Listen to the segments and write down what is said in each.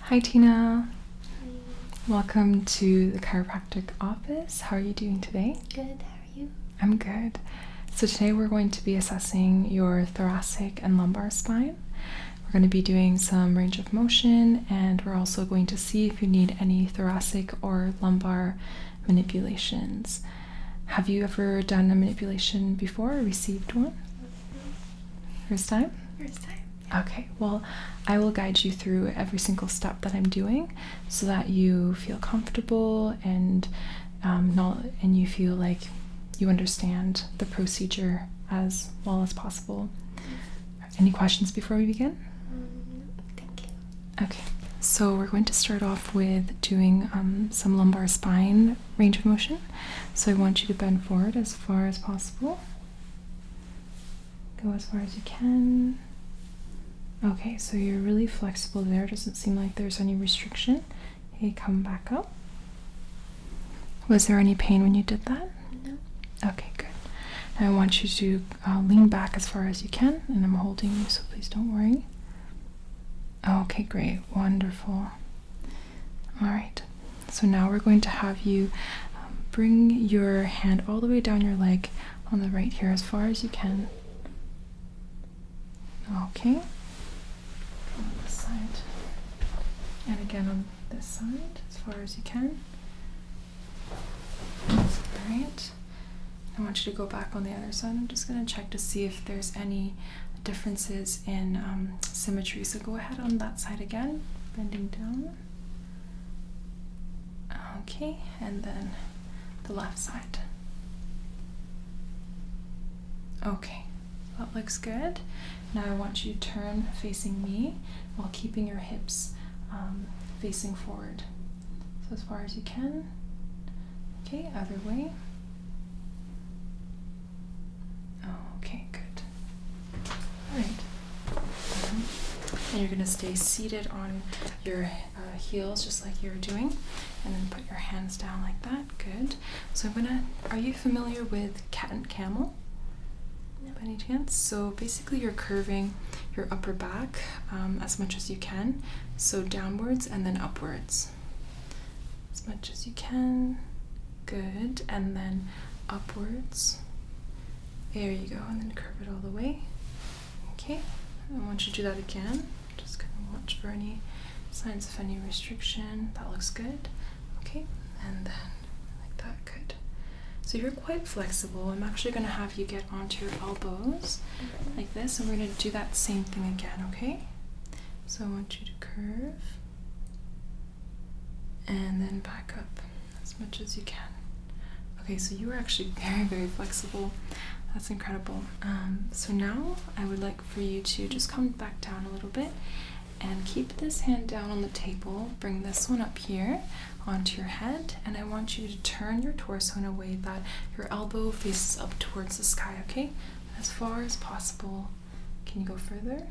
Hi Tina. Welcome to the chiropractic office. How are you doing today? Good, how are you? I'm good. So today we're going to be assessing your thoracic and lumbar spine. We're going to be doing some range of motion, and we're also going to see if you need any thoracic or lumbar manipulations. Have you ever done a manipulation before or received one? First time? First time. Okay, well, I will guide you through every single step that I'm doing so that you feel comfortable and you feel like you understand the procedure as well as possible. Any questions before we begin? Thank you. Okay, so we're going to start off with doing some lumbar spine range of motion. So I want you to bend forward as far as possible. Go as far as you can. Okay, so you're really flexible there. Doesn't seem like there's any restriction. Okay, come back up. Was there any pain when you did that? No. Okay, good. Now I want you to lean back as far as you can, and I'm holding you, so please don't worry. Okay, great. Wonderful. All right. So now we're going to have you bring your hand all the way down your leg on the right here as far as you can. Okay. On this side. And again on this side as far as you can. Alright. I want you to go back on the other side. I'm just going to check to see if there's any differences in symmetry. So go ahead on that side again, bending down. Okay, and then the left side. Okay, that looks good. Now I want you to turn facing me while keeping your hips facing forward. So as far as you can. Okay, other way. Okay, good. Alright. And you're going to stay seated on your heels just like you were doing. And then put your hands down like that. Good. So are you familiar with cat and camel? By any chance? So basically you're curving your upper back as much as you can. So downwards and then upwards. As much as you can. Good. And then upwards. There you go. And then curve it all the way. Okay. I want you to do that again. Just gonna watch for any signs of any restriction. That looks good. Okay. And then like that. Good. So you're quite flexible. I'm actually going to have you get onto your elbows like this, and we're going to do that same thing again, okay? So I want you to curve and then back up as much as you can. Okay, so you are actually very, very flexible. That's incredible. So now I would like for you to just come back down a little bit and keep this hand down on the table. Bring this one up here onto your head, and I want you to turn your torso in a way that your elbow faces up towards the sky, okay? As far as possible. Can you go further?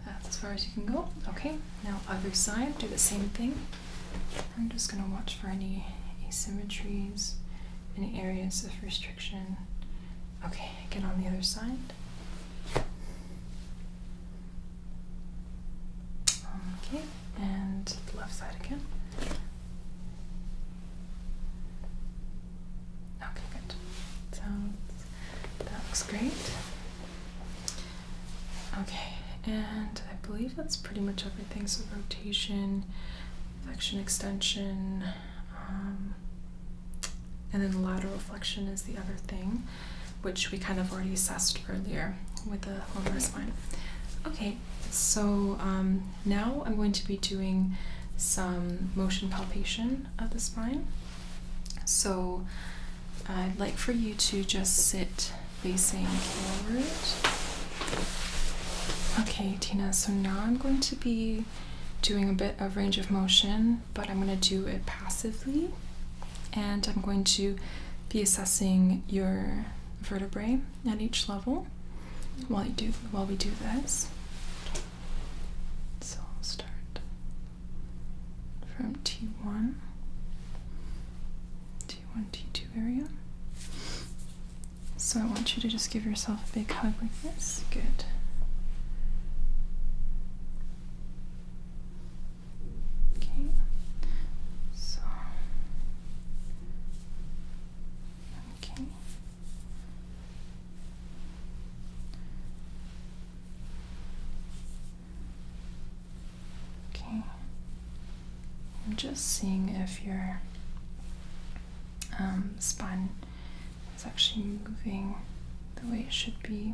That's as far as you can go. Okay, now other side, do the same thing. I'm just gonna watch for any asymmetries, any areas of restriction. Okay, again on the other side. Okay, and the left side again. Okay, good. So that looks great. Okay, and I believe that's pretty much everything. So rotation, flexion, extension, and then lateral flexion is the other thing, which we kind of already assessed earlier with the lumbar spine. Okay, so now I'm going to be doing some motion palpation of the spine. So I'd like for you to just sit facing forward. Okay, Tina, so now I'm going to be doing a bit of range of motion, but I'm going to do it passively, and I'm going to be assessing your vertebrae at each level while we do this. So I'll start from T1, T2 area. So I want you to just give yourself a big hug like this. Good. just seeing if your spine is actually moving the way it should be.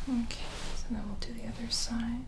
Okay, so now we'll do the other side.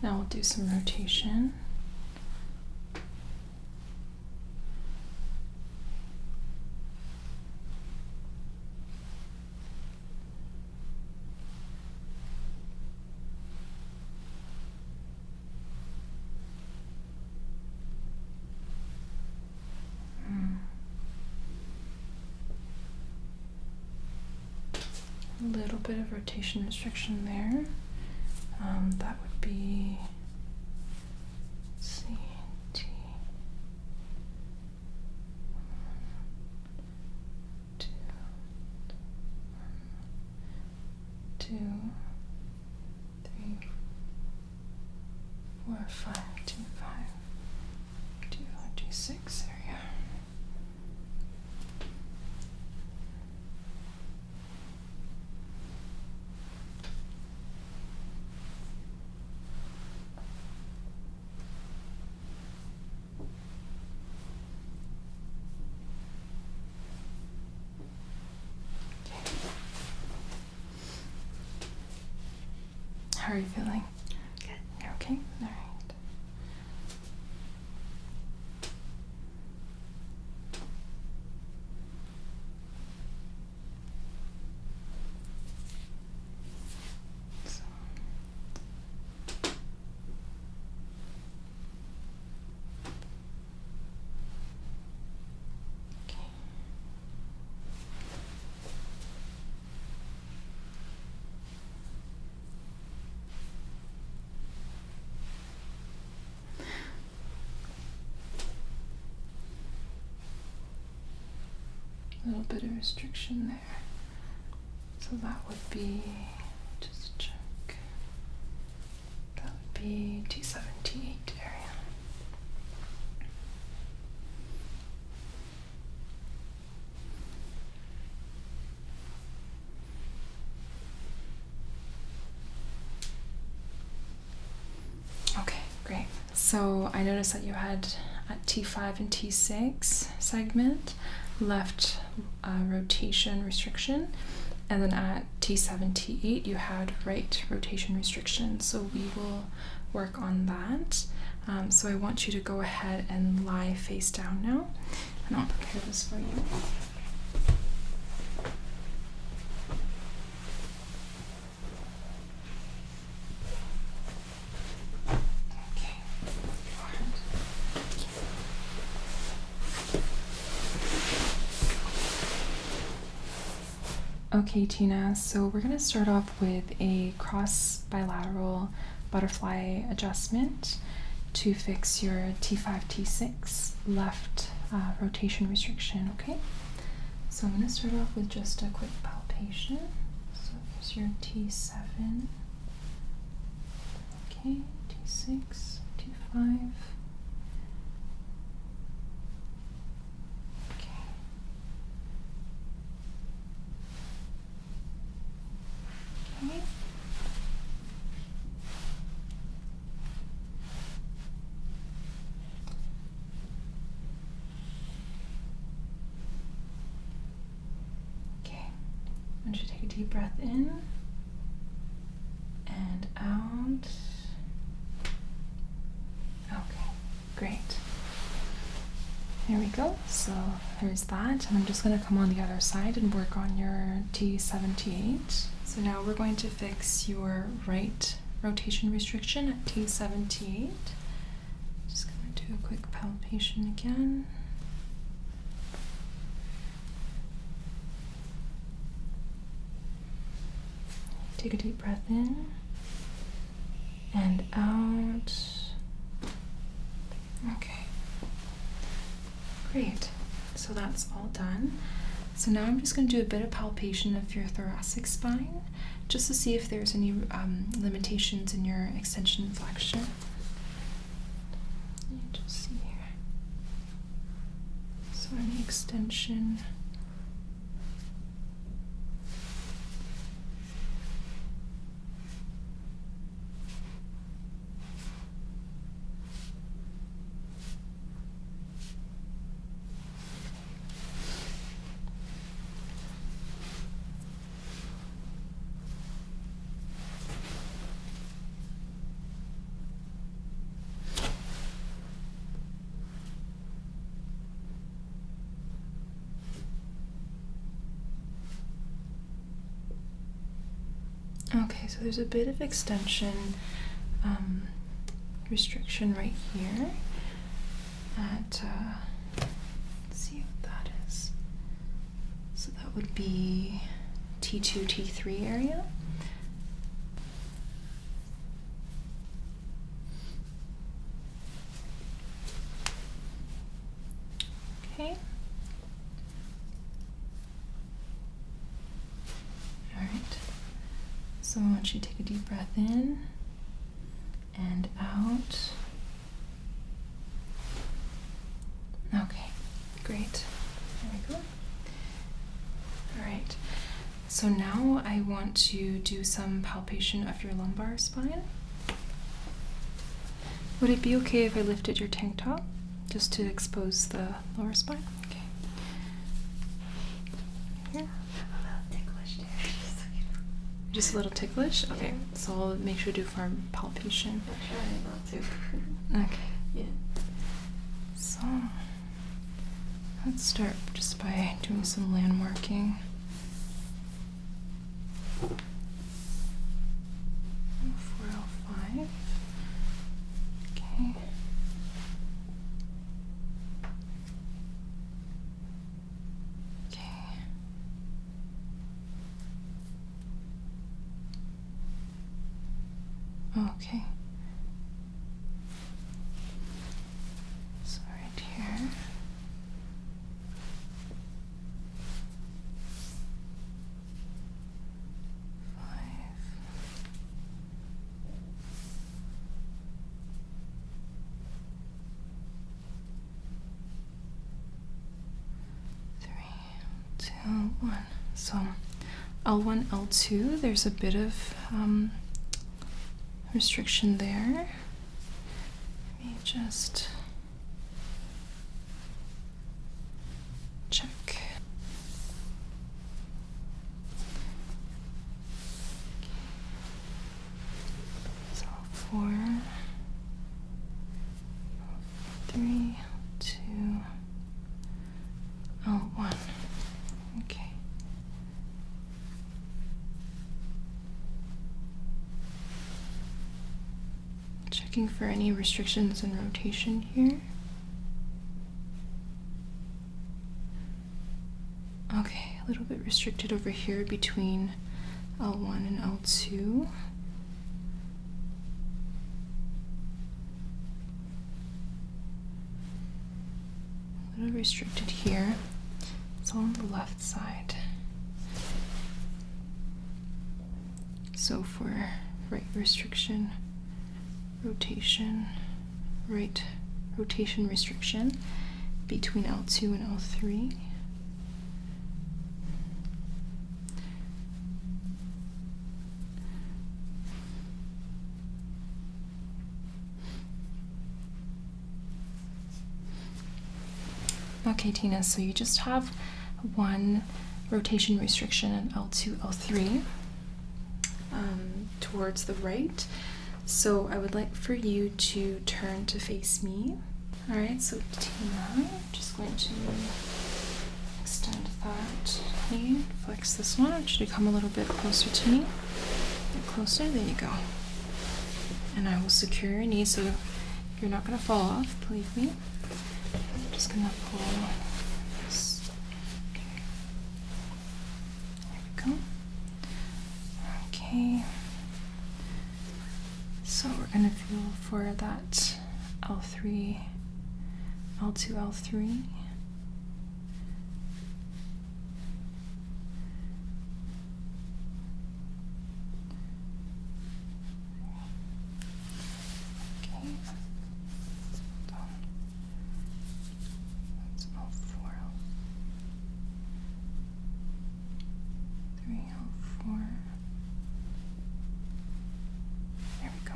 Now we'll do some rotation. A little bit of rotation restriction there. That would be T. 2, 3, 4, 5, 2, 5, 2, 5, 2, 6. There we go. How are you feeling? Good. You're okay? All right. A little bit of restriction there. So that would be, just check, that would be T7, T8 area. Okay, great. So I noticed that you had at T5 and T6 segment left rotation restriction, and then at T7, T8 you had right rotation restriction. So we will work on that. So I want you to go ahead and lie face down now, and I'll prepare this for you. Okay, Tina, so we're going to start off with a cross bilateral butterfly adjustment to fix your T5, T6 left rotation restriction, okay? So I'm going to start off with just a quick palpation. So here's your T7, okay, T6, T5. Okay. want you to take a deep breath in and out. Okay, great. There we go. So there's that. And I'm just going to come on the other side and work on your T78. So now we're going to fix your right rotation restriction at T78. Just going to do a quick palpation again. Take a deep breath in and out. Okay. Great. So that's all done. So now I'm just going to do a bit of palpation of your thoracic spine, just to see if there's any limitations in your extension and flexion. Let me just see here. So any extension. Okay, so there's a bit of extension restriction right here at, let's see what that is. So that would be T2, T3 area. Okay. All right. So I want you to take a deep breath in and out. Okay, great. There we go. All right. So now I want to do some palpation of your lumbar spine. Would it be okay if I lifted your tank top just to expose the lower spine? Okay. Here. Just a little ticklish? Okay, so I'll make sure to do firm palpation. I'll try not to. Okay. Yeah. So, let's start just by doing some landmarking. 405. Okay. Okay. So right here. L1. So L1, L2, there's a bit of restriction there. Let me just check. So 4, 3, 2, L1. Okay. Checking for any restrictions in rotation here. Okay, a little bit restricted over here between L1 and L2. A little restricted here. It's on the left side. So for right restriction, rotation, right rotation restriction between L2 and L3. Okay, Tina, so you just have one rotation restriction in L2, L3 towards the right. So I would like for you to turn to face me. Alright, so Tina, I'm just going to extend that knee, flex this one. I want you to come a little bit closer to me. Get closer, there you go. And I will secure your knee so you're not going to fall off, believe me. I'm just going to pull this. Okay. There we go. Okay. So we're going to feel for that L3, L2, L3. Okay. That's L4, L3, L4. There we go.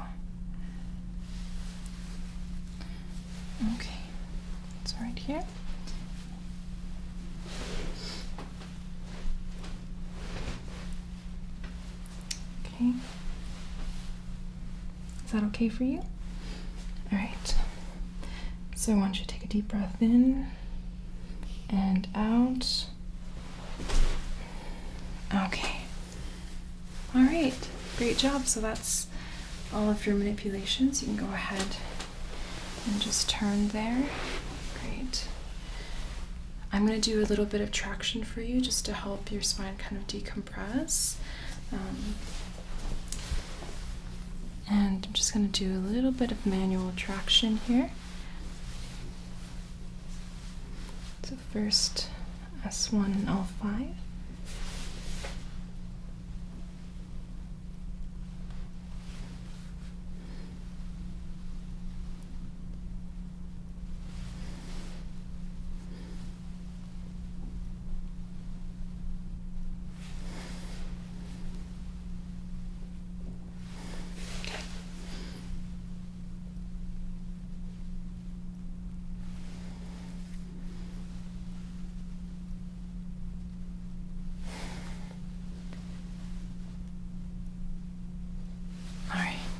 Okay, it's right here. Okay. Is that okay for you? All right. So I want you to take a deep breath in and out. Okay. All right. Great job. So that's all of your manipulations. You can go ahead and just turn there. Great. I'm going to do a little bit of traction for you just to help your spine kind of decompress. And I'm just going to do a little bit of manual traction here. So first S1 and L5.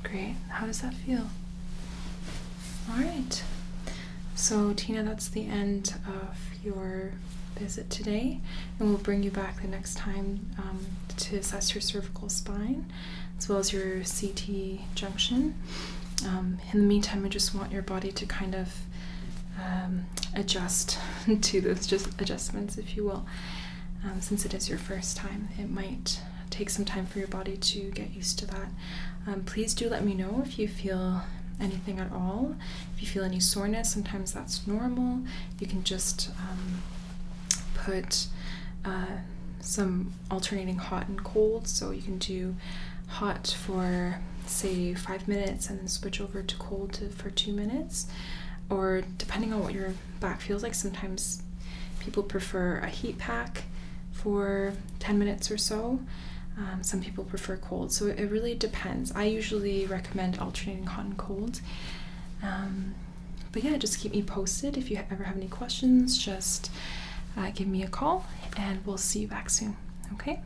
Great. How does that feel? All right. So Tina, that's the end of your visit today, and we'll bring you back the next time to assess your cervical spine as well as your CT junction. In the meantime, I just want your body to kind of adjust to those adjustments, if you will. Since it is your first time, it might take some time for your body to get used to that. Please do let me know if you feel anything at all. If you feel any soreness, sometimes that's normal. You can just put some alternating hot and cold. So you can do hot for, say, 5 minutes and then switch over to cold for 2 minutes. Or depending on what your back feels like, sometimes people prefer a heat pack for 10 minutes or so. Some people prefer cold, so it really depends. I usually recommend alternating hot and cold. But yeah, just keep me posted. If you ever have any questions, just give me a call and we'll see you back soon, okay?